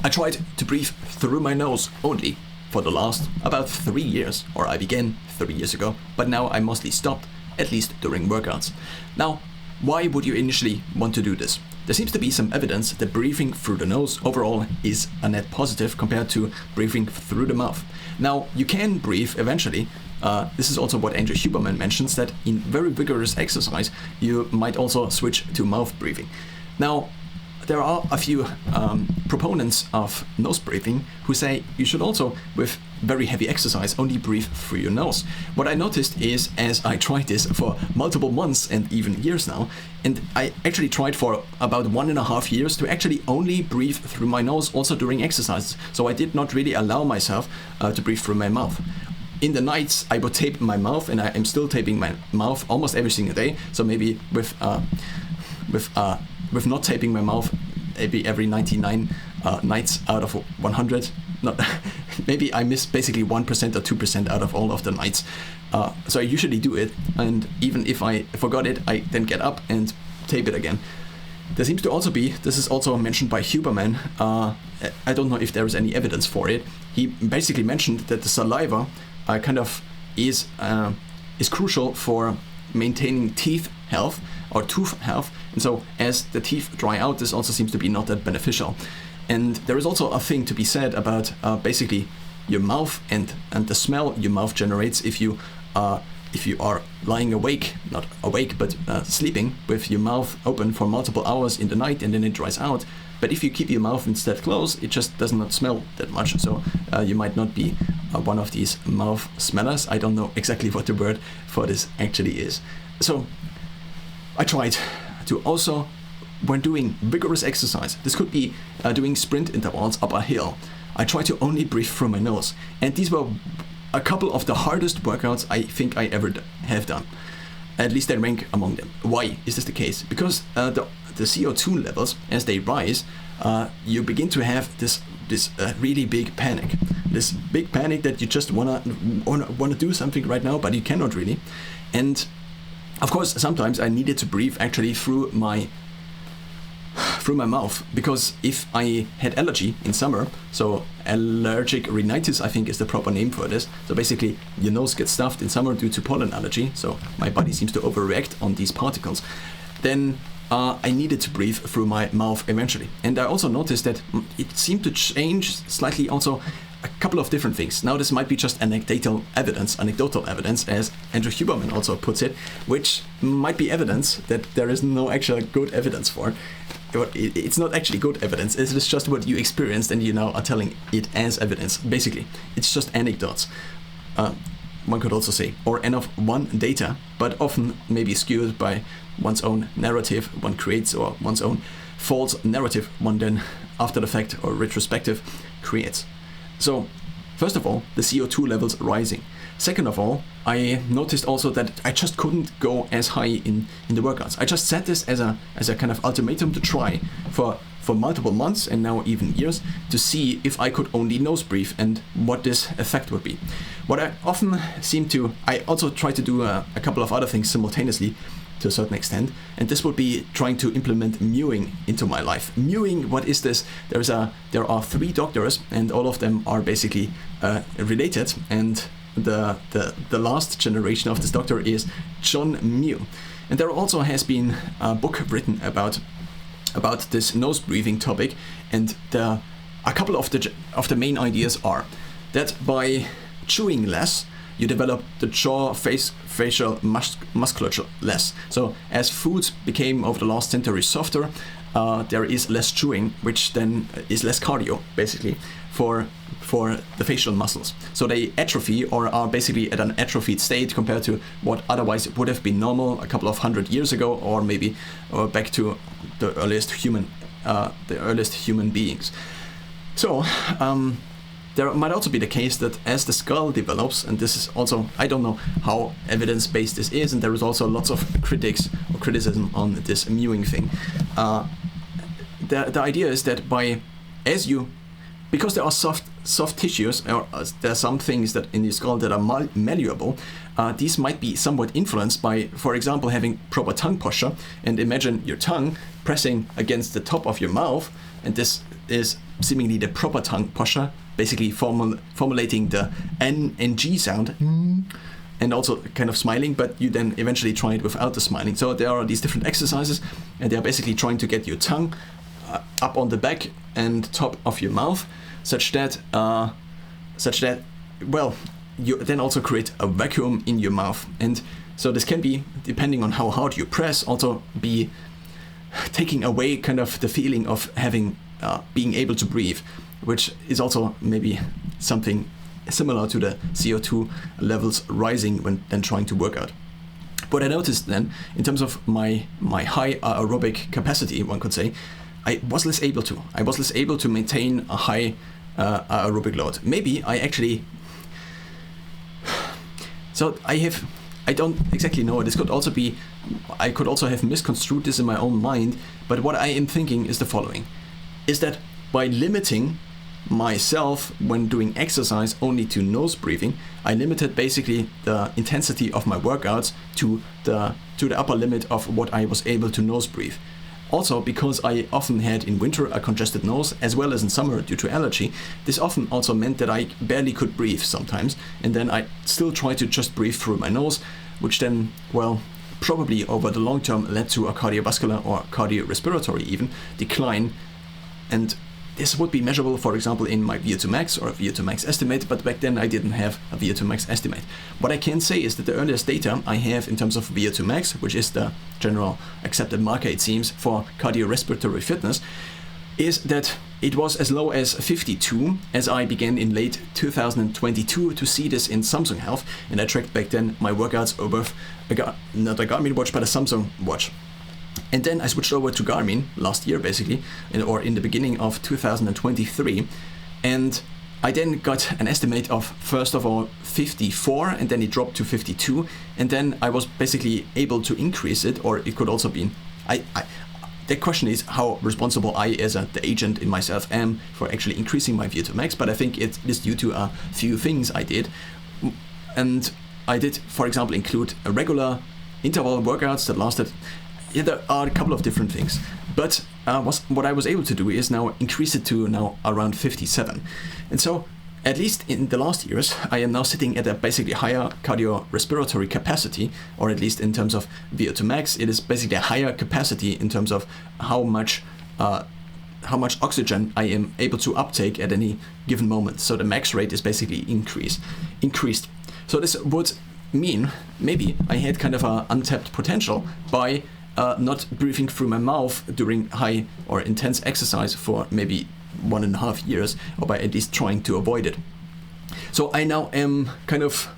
I tried to breathe through my nose only for the last about 3 years, or I began 3 years ago, but now I mostly stopped, at least during workouts. Now, why would you initially want to do this? There seems to be some evidence that breathing through the nose overall is a net positive compared to breathing through the mouth. Now, you can breathe eventually. This is also what Andrew Huberman mentions, that in very vigorous exercise, you might also switch to mouth breathing. Now, there are a few proponents of nose breathing who say you should also, with very heavy exercise, only breathe through your nose. What I noticed is, as I tried this for multiple months and even years now, and I actually tried for about 1.5 years to actually only breathe through my nose also during exercises. So I did not really allow myself to breathe through my mouth. In the nights, I would tape my mouth, and I am still taping my mouth almost every single day. So maybe with not taping my mouth, maybe every 99 nights out of 100. Not, maybe I miss basically 1% or 2% out of all of the nights. So I usually do it, and even if I forgot it, I then get up and tape it again. There seems to also be, this is also mentioned by Huberman, I don't know if there is any evidence for it. He basically mentioned that the saliva kind of is crucial for maintaining teeth health or tooth health, and so as the teeth dry out, this also seems to be not that beneficial. And there is also a thing to be said about basically your mouth and the smell your mouth generates if you are lying awake, not awake, but sleeping with your mouth open for multiple hours in the night, and then it dries out. But if you keep your mouth instead closed, it just does not smell that much. So you might not be one of these mouth smellers. I don't know exactly what the word for this actually is. So I tried to also, when doing vigorous exercise, this could be doing sprint intervals up a hill, I tried to only breathe through my nose. And these were a couple of the hardest workouts I think I ever have done. At least they rank among them. Why is this the case? Because the CO2 levels, as they rise, you begin to have this really big panic. This big panic that you just wanna do something right now, but you cannot really. And of course, sometimes I needed to breathe actually through my mouth, because if I had allergy in summer, so allergic rhinitis I think is the proper name for this, so basically your nose gets stuffed in summer due to pollen allergy, so my body seems to overreact on these particles, then I needed to breathe through my mouth eventually. And I also noticed that it seemed to change slightly also a couple of different things. Now this might be just anecdotal evidence, as Andrew Huberman also puts it, which might be evidence that there is no actual good evidence for. It's not actually good evidence, it is just what you experienced and you now are telling it as evidence. Basically, it's just anecdotes. One could also say, or N of 1 data, but often maybe skewed by one's own narrative one creates, or one's own false narrative one then, after the fact or retrospective, creates. So, first of all, the CO2 levels rising. Second of all, I noticed also that I just couldn't go as high in the workouts. I just set this as a kind of ultimatum to try for multiple months and now even years to see if I could only nose breathe and what this effect would be. What I often I also try to do a couple of other things simultaneously to a certain extent, and this would be trying to implement mewing into my life. Mewing, what is this? There are 3 doctors, and all of them are basically related, and the last generation of this doctor is John Mew. And there also has been a book written about this nose breathing topic, and a couple of the main ideas are that by chewing less, you develop the jaw facial musculature less. So as foods became over the last century softer, there is less chewing, which then is less cardio, basically, for the facial muscles. So they atrophy, or are basically at an atrophied state compared to what otherwise would have been normal a couple of 100 years ago, or maybe back to the earliest human beings. So there might also be the case that as the skull develops, and this is also, I don't know how evidence-based this is, and there is also lots of criticism on this mewing thing. The idea is that because there are soft tissues, or there are some things that in the skull that are malleable, these might be somewhat influenced by, for example, having proper tongue posture. And imagine your tongue pressing against the top of your mouth, and this is seemingly the proper tongue posture, basically formulating the N and G sound, and also kind of smiling, but you then eventually try it without the smiling. So there are these different exercises, and they are basically trying to get your tongue up on the back and top of your mouth, such that well, you then also create a vacuum in your mouth. And so this can be, depending on how hard you press, also be taking away kind of the feeling of having being able to breathe, which is also maybe something similar to the CO2 levels rising when then trying to work out. What I noticed then, in terms of my high aerobic capacity, one could say, I was less able to maintain a high aerobic load. Maybe I actually... So I don't exactly know. This could also be, I could also have misconstrued this in my own mind, but what I am thinking is the following, is that by limiting myself when doing exercise only to nose breathing, I limited basically the intensity of my workouts to the upper limit of what I was able to nose breathe. Also, because I often had in winter a congested nose, as well as in summer due to allergy, this often also meant that I barely could breathe sometimes, and then I still tried to just breathe through my nose, which then, well, probably over the long term led to a cardiovascular or cardiorespiratory even decline. And this would be measurable, for example, in my VO2 max or VO2 max estimate, but back then I didn't have a VO2 max estimate. What I can say is that the earliest data I have in terms of VO2 max, which is the general accepted marker, it seems, for cardiorespiratory fitness, is that it was as low as 52 as I began in late 2022 to see this in Samsung Health, and I tracked back then my workouts over not a Garmin watch, but a Samsung watch. And then I switched over to Garmin last year, basically, or in the beginning of 2023. And I then got an estimate of, first of all, 54, and then it dropped to 52. And then I was basically able to increase it, or it could also be... The question is how responsible I, as the agent in myself, am for actually increasing my VO2 max, but I think it is due to a few things I did. And I did, for example, include a regular interval workouts that lasted... Yeah, there are a couple of different things, but what I was able to do is now increase it to now around 57. And so, at least in the last years, I am now sitting at a basically higher cardiorespiratory capacity, or at least in terms of VO2 max, it is basically a higher capacity in terms of how much oxygen I am able to uptake at any given moment. So the max rate is basically increased. So this would mean maybe I had kind of an untapped potential by not breathing through my mouth during high or intense exercise for maybe 1.5 years, or by at least trying to avoid it. So I now am kind of,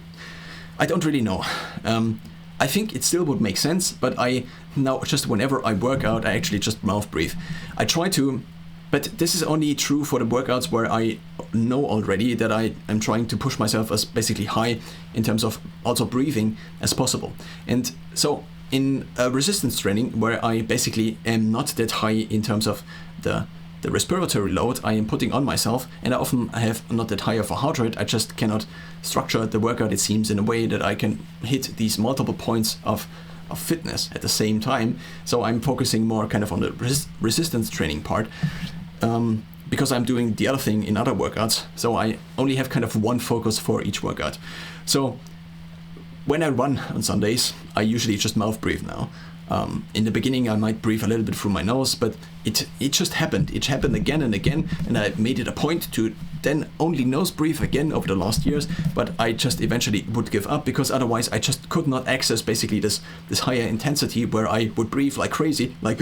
I don't really know. I think it still would make sense, but I now just whenever I work out, I actually just mouth breathe. I try to, but this is only true for the workouts where I know already that I am trying to push myself as basically high in terms of also breathing as possible. And so in resistance training, where I basically am not that high in terms of the respiratory load I am putting on myself, and I often have not that high of a heart rate, I just cannot structure the workout, it seems, in a way that I can hit these multiple points of fitness at the same time. So I'm focusing more kind of on the resistance training part, because I'm doing the other thing in other workouts. So I only have kind of one focus for each workout. So when I run on Sundays, I usually just mouth breathe now. In the beginning, I might breathe a little bit through my nose, but it just happened. It happened again and again, and I made it a point to then only nose breathe again over the last years. But I just eventually would give up, because otherwise I just could not access basically this higher intensity where I would breathe like crazy, like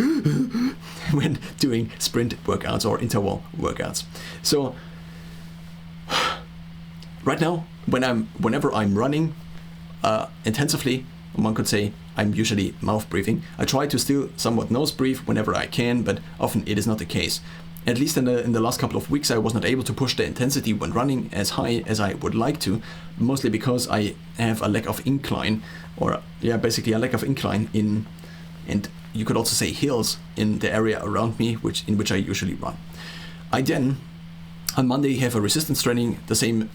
when doing sprint workouts or interval workouts. So right now, whenever I'm running intensively, one could say I'm usually mouth breathing. I try to still somewhat nose breathe whenever I can, but often it is not the case. At least in the last couple of weeks, I was not able to push the intensity when running as high as I would like to, mostly because I have a lack of incline, or basically a lack of incline in, and you could also say hills in the area around me, in which I usually run. I then on Monday have a resistance training, the same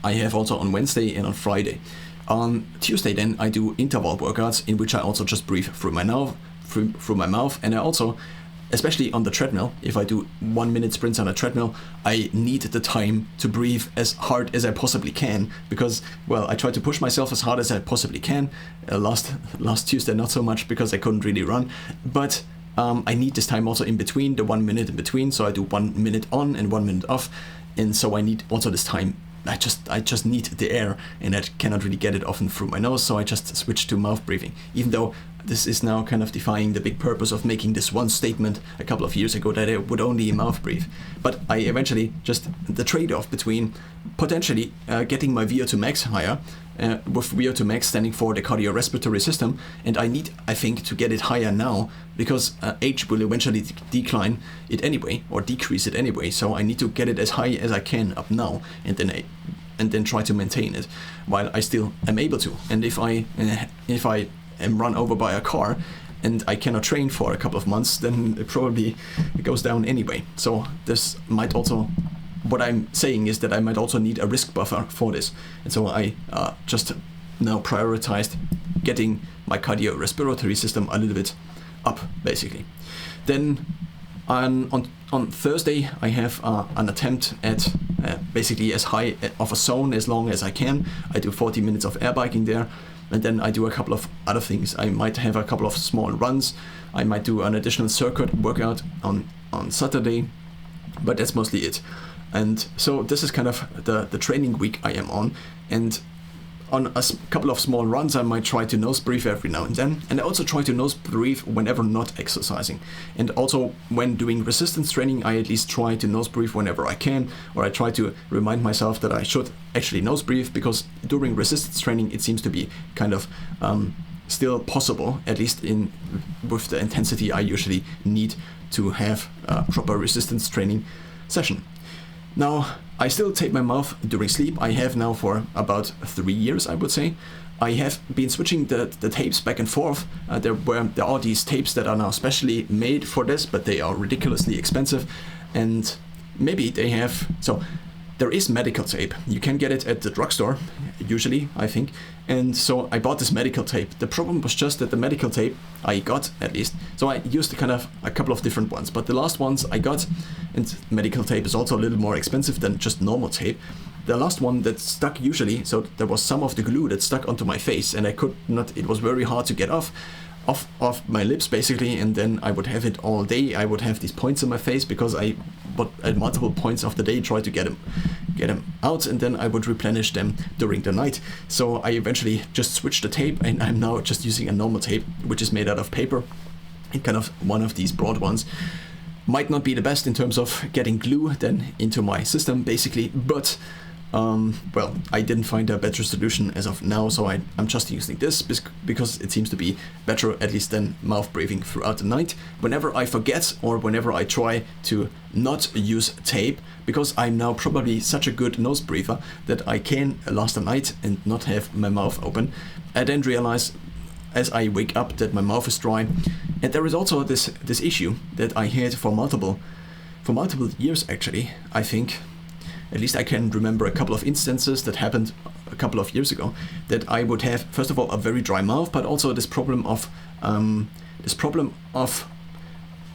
I have also on Wednesday and on Friday. On Tuesday then I do interval workouts in which I also just breathe through my mouth, and I also especially on the treadmill. If I do 1 minute sprints on a treadmill, I need the time to breathe as hard as I possibly can, because, well, I try to push myself as hard as I possibly can. Last Tuesday, not so much, because I couldn't really run, but I need this time also in between, the 1 minute in between. So I do 1 minute on and 1 minute off, and so I need also this time. I just need the air, and I cannot really get it often through my nose, so I just switch to mouth breathing, even though this is now kind of defying the big purpose of making this one statement a couple of years ago that I would only mouth breathe. But I eventually just, the trade-off between potentially getting my VO2 max higher, with VO2 max standing for the cardiorespiratory system, and I think, to get it higher now, because age will eventually decline it anyway, or decrease it anyway, so I need to get it as high as I can up now, and then try to maintain it while I still am able to. And if I am run over by a car and I cannot train for a couple of months, then it probably goes down anyway. So this might also, what I'm saying is that I might also need a risk buffer for this. And so I just now prioritized getting my cardiorespiratory system a little bit up, basically. Then on Thursday, I have an attempt at basically as high of a zone as long as I can. I do 40 minutes of air biking there, and then I do a couple of other things. I might have a couple of small runs. I might do an additional circuit workout on Saturday, but that's mostly it. And so this is kind of the training week I am on, and on a couple of small runs I might try to nose breathe every now and then, and I also try to nose breathe whenever not exercising. And also when doing resistance training, I at least try to nose breathe whenever I can, or I try to remind myself that I should actually nose breathe, because during resistance training it seems to be kind of still possible, at least with the intensity I usually need to have a proper resistance training session. Now, I still tape my mouth during sleep. I have now for about 3 years, I would say. I have been switching the tapes back and forth. There are these tapes that are now specially made for this, but they are ridiculously expensive. And maybe they have, so there is medical tape. You can get it at the drugstore, usually, I think. And so I bought this medical tape. The problem was just that the medical tape I got, at least, so I used kind of a couple of different ones, but the last ones I got, and medical tape is also a little more expensive than just normal tape. The last one that stuck usually, so there was some of the glue that stuck onto my face, and I could not, it was very hard to get off my lips, basically, and then I would have it all day. I would have these points on my face because I would at multiple points of the day try to get them out, and then I would replenish them during the night. So I eventually just switched the tape, and I'm now just using a normal tape, which is made out of paper, and kind of one of these broad ones. Might not be the best in terms of getting glue then into my system, basically, but well, I didn't find a better solution as of now, so I'm just using this because it seems to be better, at least, than mouth breathing throughout the night. Whenever I forget, or whenever I try to not use tape, because I'm now probably such a good nose breather that I can last a night and not have my mouth open, I then realize as I wake up that my mouth is dry. And there is also this issue that I had for multiple years, actually. I think, at least I can remember a couple of instances that happened a couple of years ago, that I would have, first of all, a very dry mouth, but also this problem of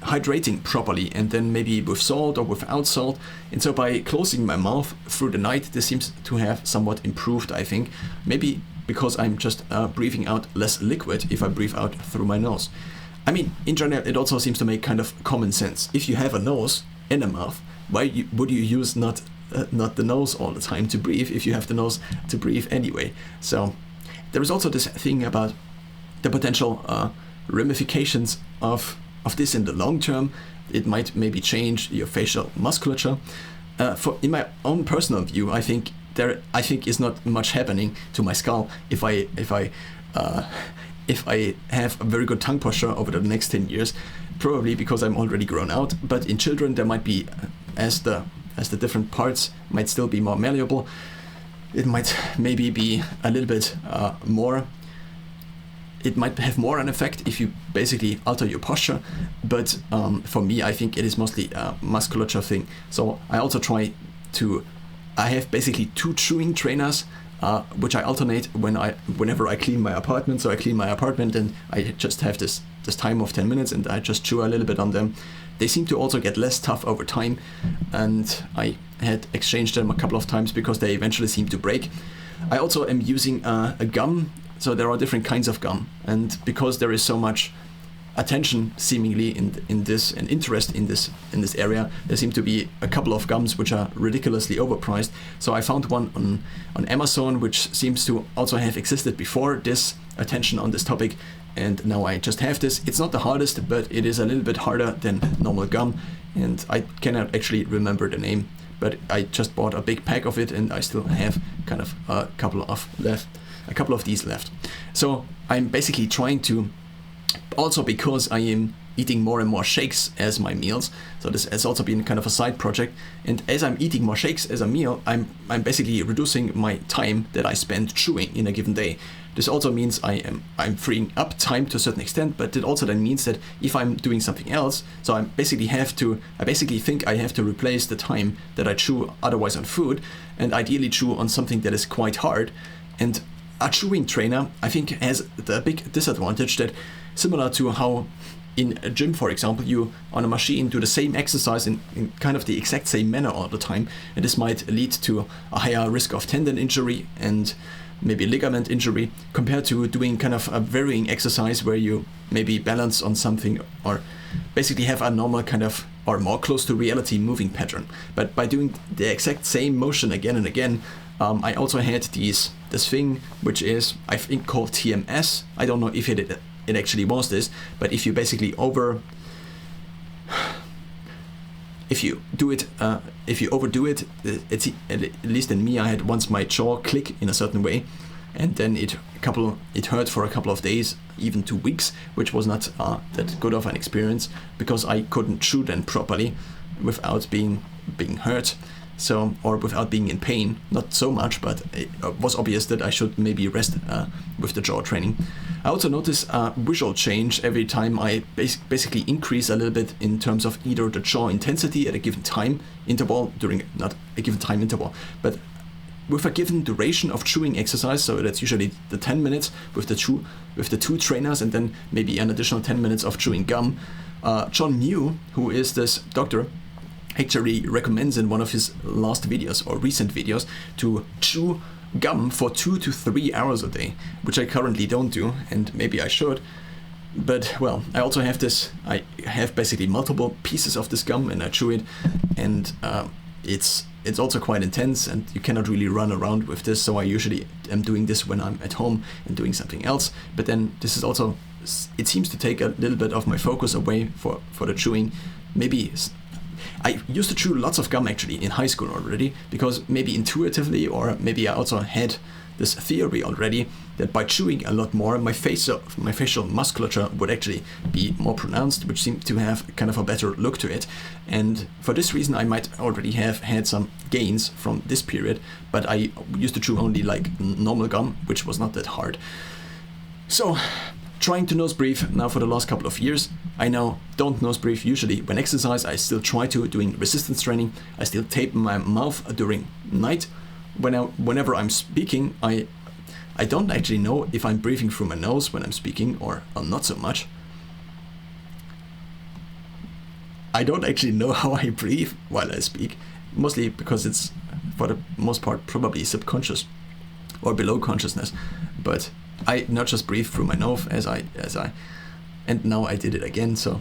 hydrating properly, and then maybe with salt or without salt. And so by closing my mouth through the night, this seems to have somewhat improved, I think. Maybe because I'm just breathing out less liquid if I breathe out through my nose. I mean, in general, it also seems to make kind of common sense. If you have a nose and a mouth, why would you use not the nose all the time to breathe if you have the nose to breathe anyway? So there is also this thing about the potential ramifications of this in the long term. It might maybe change your facial musculature. In my own personal view, I think is not much happening to my skull if I have a very good tongue posture over the next 10 years, probably because I'm already grown out. But in children, there might be, as the different parts might still be more malleable, it might maybe be a little bit more. It might have more an effect if you basically alter your posture, but for me, I think it is mostly a musculature thing. So I also try to. I have basically 2 chewing trainers, which I alternate whenever I clean my apartment. So I clean my apartment and I just have this this time of 10 minutes and I just chew a little bit on them, they seem to also get less tough over time. And I had exchanged them a couple of times because they eventually seem to break. I also am using a gum. So there are different kinds of gum, and because there is so much attention seemingly in this and interest in this area, there seem to be a couple of gums which are ridiculously overpriced. So I found one on Amazon which seems to also have existed before this attention on this topic, and now I just have this. It's not the hardest, but it is a little bit harder than normal gum, and I cannot actually remember the name, but I just bought a big pack of it and I still have kind of a couple of these left. So I'm basically trying to, also because I am eating more and more shakes as my meals, so this has also been kind of a side project, and as I'm eating more shakes as a meal, I'm basically reducing my time that I spend chewing in a given day. This also means I'm freeing up time to a certain extent, but it also then means that if I'm doing something else, so I basically think I have to replace the time that I chew otherwise on food, and ideally chew on something that is quite hard. And a chewing trainer, I think, has the big disadvantage that, similar to how in a gym, for example, you on a machine do the same exercise in kind of the exact same manner all the time, and this might lead to a higher risk of tendon injury and maybe ligament injury, compared to doing kind of a varying exercise where you maybe balance on something or basically have a normal kind of, or more close to reality, moving pattern. But by doing the exact same motion again and again, I also had this thing which is, I think, called TMS. I don't know if it actually was this, but if you basically if you overdo it, it's, at least in me, I had once my jaw click in a certain way, and then it hurt for a couple of days, even 2 weeks, which was not that good of an experience because I couldn't chew then properly without being hurt. So, or without being in pain, not so much, but it was obvious that I should maybe rest with the jaw training. I also notice a visual change every time I basically increase a little bit in terms of either the jaw intensity at a given time interval, not a given time interval, but with a given duration of chewing exercise. So that's usually the 10 minutes with the two trainers, and then maybe an additional 10 minutes of chewing gum. John Mew, who is this doctor, actually recommends in one of his last videos or recent videos to chew gum for 2 to 3 hours a day, which I currently don't do, and maybe I should. But well, I also have this, I have basically multiple pieces of this gum and I chew it, and it's also quite intense and you cannot really run around with this, so I usually am doing this when I'm at home and doing something else. But then this is also, it seems to take a little bit of my focus away for the chewing. Maybe I used to chew lots of gum actually in high school already, because maybe intuitively, or maybe I also had this theory already that by chewing a lot more, my facial musculature would actually be more pronounced, which seemed to have kind of a better look to it. And for this reason, I might already have had some gains from this period, but I used to chew only like normal gum, which was not that hard. So, trying to nose breathe now for the last couple of years. I now don't nose breathe usually when exercise. I still try to, doing resistance training. I still tape my mouth during night. Whenever I'm speaking, I don't actually know if I'm breathing through my nose when I'm speaking or not so much. I don't actually know how I breathe while I speak, mostly because it's, for the most part, probably subconscious or below consciousness. But I not just breathe through my nose and now I did it again, so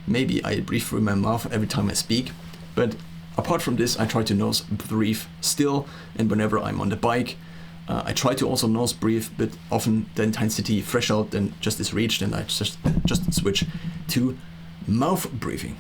maybe I breathe through my mouth every time I speak. But apart from this, I try to nose breathe still, and whenever I'm on the bike, I try to also nose breathe, but often the intensity threshold then just is reached and I just switch to mouth breathing.